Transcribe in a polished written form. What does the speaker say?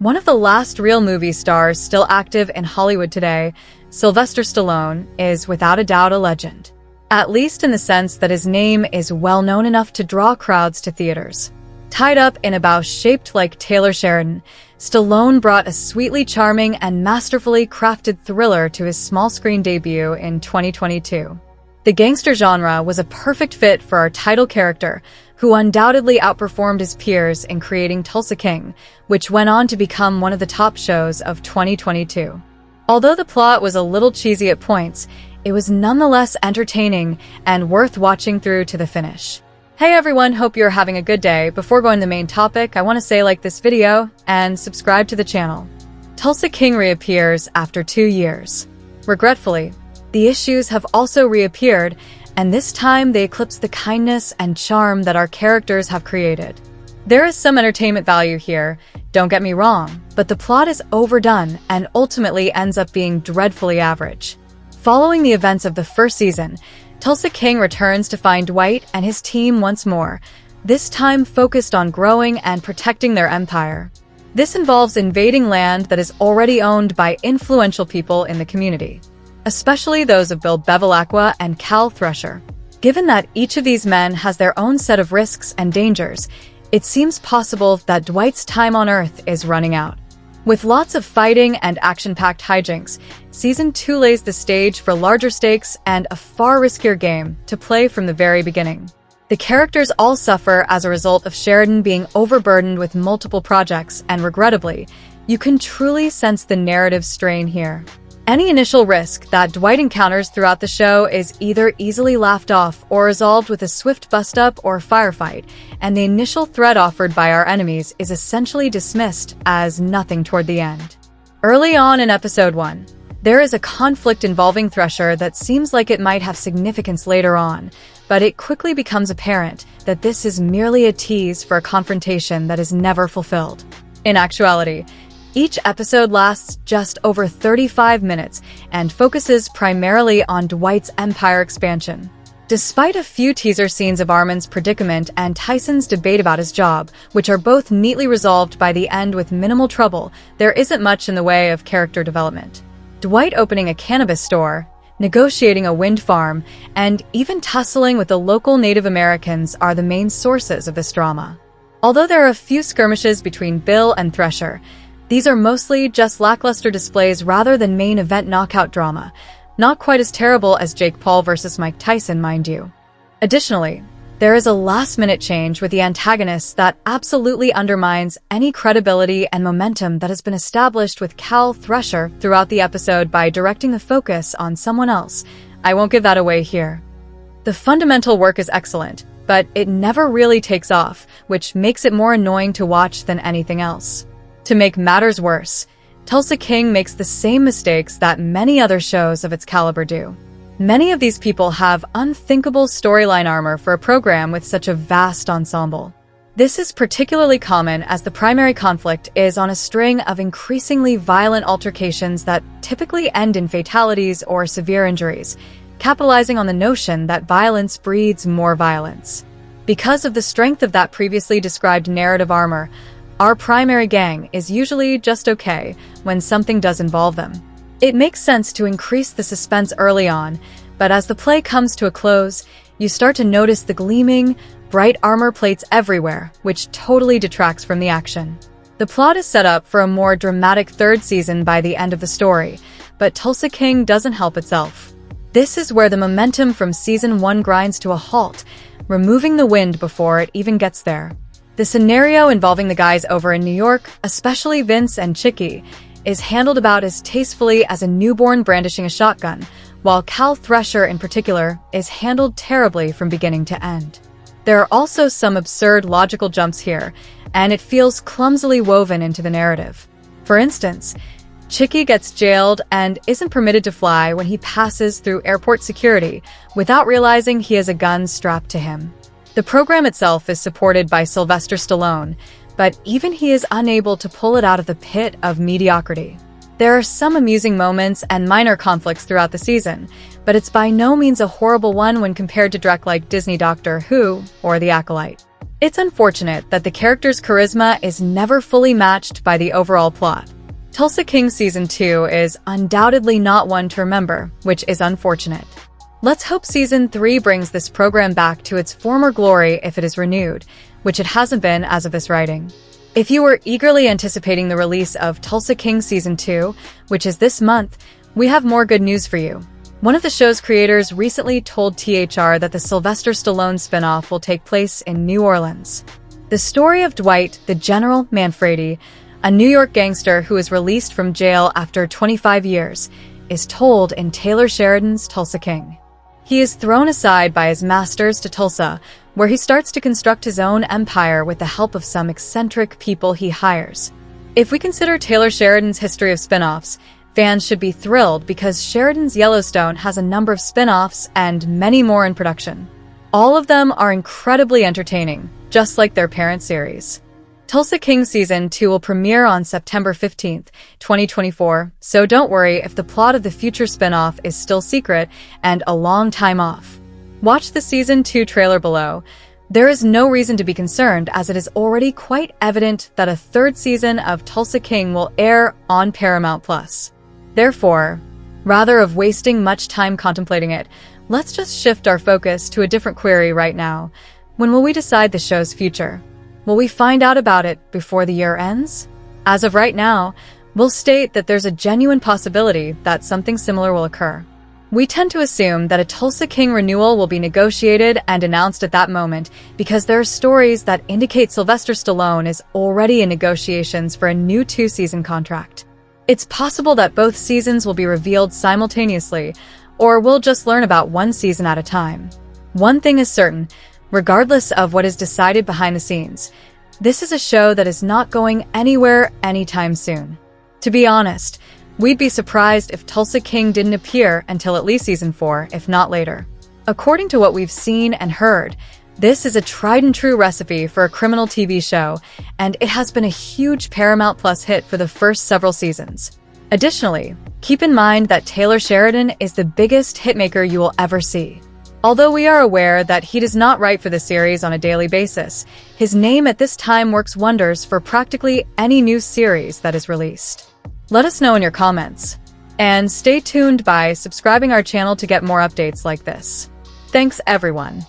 One of the last real movie stars still active in Hollywood today, Sylvester Stallone, is without a doubt a legend. At least in the sense that his name is well known enough to draw crowds to theaters. Tied up in a bow shaped like Taylor Sheridan, Stallone brought a sweetly charming and masterfully crafted thriller to his small-screen debut in 2022. The gangster genre was a perfect fit for our title character, who undoubtedly outperformed his peers in creating Tulsa King, which went on to become one of the top shows of 2022. Although the plot was a little cheesy at points, it was nonetheless entertaining and worth watching through to the finish. Hey everyone, hope you're having a good day. Before going to the main topic, I want to say like this video and subscribe to the channel. Tulsa King reappears after 2 years. Regretfully, the issues have also reappeared, and this time they eclipse the kindness and charm that our characters have created. There is some entertainment value here, don't get me wrong, but the plot is overdone and ultimately ends up being dreadfully average. Following the events of the first season, Tulsa King returns to find Dwight and his team once more, this time focused on growing and protecting their empire. This involves invading land that is already owned by influential people in the community, especially those of Bill Bevilacqua and Cal Thresher. Given that each of these men has their own set of risks and dangers, it seems possible that Dwight's time on Earth is running out. With lots of fighting and action-packed hijinks, Season 2 lays the stage for larger stakes and a far riskier game to play from the very beginning. The characters all suffer as a result of Sheridan being overburdened with multiple projects, and regrettably, you can truly sense the narrative strain here. Any initial risk that Dwight encounters throughout the show is either easily laughed off or resolved with a swift bust-up or firefight, and the initial threat offered by our enemies is essentially dismissed as nothing toward the end. Early on in Episode 1, there is a conflict involving Thresher that seems like it might have significance later on, but it quickly becomes apparent that this is merely a tease for a confrontation that is never fulfilled. In actuality, each episode lasts just over 35 minutes and focuses primarily on Dwight's empire expansion. Despite a few teaser scenes of Armin's predicament and Tyson's debate about his job, which are both neatly resolved by the end with minimal trouble, there isn't much in the way of character development. Dwight opening a cannabis store, negotiating a wind farm, and even tussling with the local Native Americans are the main sources of this drama. Although there are a few skirmishes between Bill and Thresher, these are mostly just lackluster displays rather than main event knockout drama, not quite as terrible as Jake Paul versus Mike Tyson, mind you. Additionally, there is a last-minute change with the antagonists that absolutely undermines any credibility and momentum that has been established with Cal Thresher throughout the episode by directing the focus on someone else. I won't give that away here. The fundamental work is excellent, but it never really takes off, which makes it more annoying to watch than anything else. To make matters worse, Tulsa King makes the same mistakes that many other shows of its caliber do. Many of these people have unthinkable storyline armor for a program with such a vast ensemble. This is particularly common as the primary conflict is on a string of increasingly violent altercations that typically end in fatalities or severe injuries, capitalizing on the notion that violence breeds more violence. Because of the strength of that previously described narrative armor, our primary gang is usually just okay when something does involve them. It makes sense to increase the suspense early on, but as the play comes to a close, you start to notice the gleaming, bright armor plates everywhere, which totally detracts from the action. The plot is set up for a more dramatic third season by the end of the story, but Tulsa King doesn't help itself. This is where the momentum from Season 1 grinds to a halt, removing the wind before it even gets there. The scenario involving the guys over in New York, especially Vince and Chicky, is handled about as tastefully as a newborn brandishing a shotgun, while Cal Thresher in particular is handled terribly from beginning to end. There are also some absurd logical jumps here, and it feels clumsily woven into the narrative. For instance, Chicky gets jailed and isn't permitted to fly when he passes through airport security without realizing he has a gun strapped to him. The program itself is supported by Sylvester Stallone, but even he is unable to pull it out of the pit of mediocrity. There are some amusing moments and minor conflicts throughout the season, but it's by no means a horrible one when compared to dreck like Disney Doctor Who or The Acolyte. It's unfortunate that the character's charisma is never fully matched by the overall plot. Tulsa King Season 2 is undoubtedly not one to remember, which is unfortunate. Let's hope Season 3 brings this program back to its former glory if it is renewed, which it hasn't been as of this writing. If you were eagerly anticipating the release of Tulsa King Season 2, which is this month, we have more good news for you. One of the show's creators recently told THR that the Sylvester Stallone spinoff will take place in New Orleans. The story of Dwight, the General Manfredi, a New York gangster who is released from jail after 25 years, is told in Taylor Sheridan's Tulsa King. He is thrown aside by his masters to Tulsa, where he starts to construct his own empire with the help of some eccentric people he hires. If we consider Taylor Sheridan's history of spin-offs, fans should be thrilled because Sheridan's Yellowstone has a number of spin-offs and many more in production. All of them are incredibly entertaining, just like their parent series. Tulsa King Season 2 will premiere on September 15th, 2024, so don't worry if the plot of the future spin-off is still secret and a long time off. Watch the Season 2 trailer below. There is no reason to be concerned as it is already quite evident that a third season of Tulsa King will air on Paramount+. Therefore, rather of wasting much time contemplating it, let's just shift our focus to a different query right now. When will we decide the show's future? Will we find out about it before the year ends? As of right now, we'll state that there's a genuine possibility that something similar will occur. We tend to assume that a Tulsa King renewal will be negotiated and announced at that moment because there are stories that indicate Sylvester Stallone is already in negotiations for a new 2-season contract. It's possible that both seasons will be revealed simultaneously, or we'll just learn about one season at a time. One thing is certain, regardless of what is decided behind the scenes, this is a show that is not going anywhere anytime soon. To be honest, we'd be surprised if Tulsa King didn't appear until at least Season 4, if not later. According to what we've seen and heard, this is a tried-and-true recipe for a criminal TV show, and it has been a huge Paramount Plus hit for the first several seasons. Additionally, keep in mind that Taylor Sheridan is the biggest hitmaker you will ever see. Although we are aware that he does not write for the series on a daily basis, his name at this time works wonders for practically any new series that is released. Let us know in your comments. And stay tuned by subscribing our channel to get more updates like this. Thanks, everyone.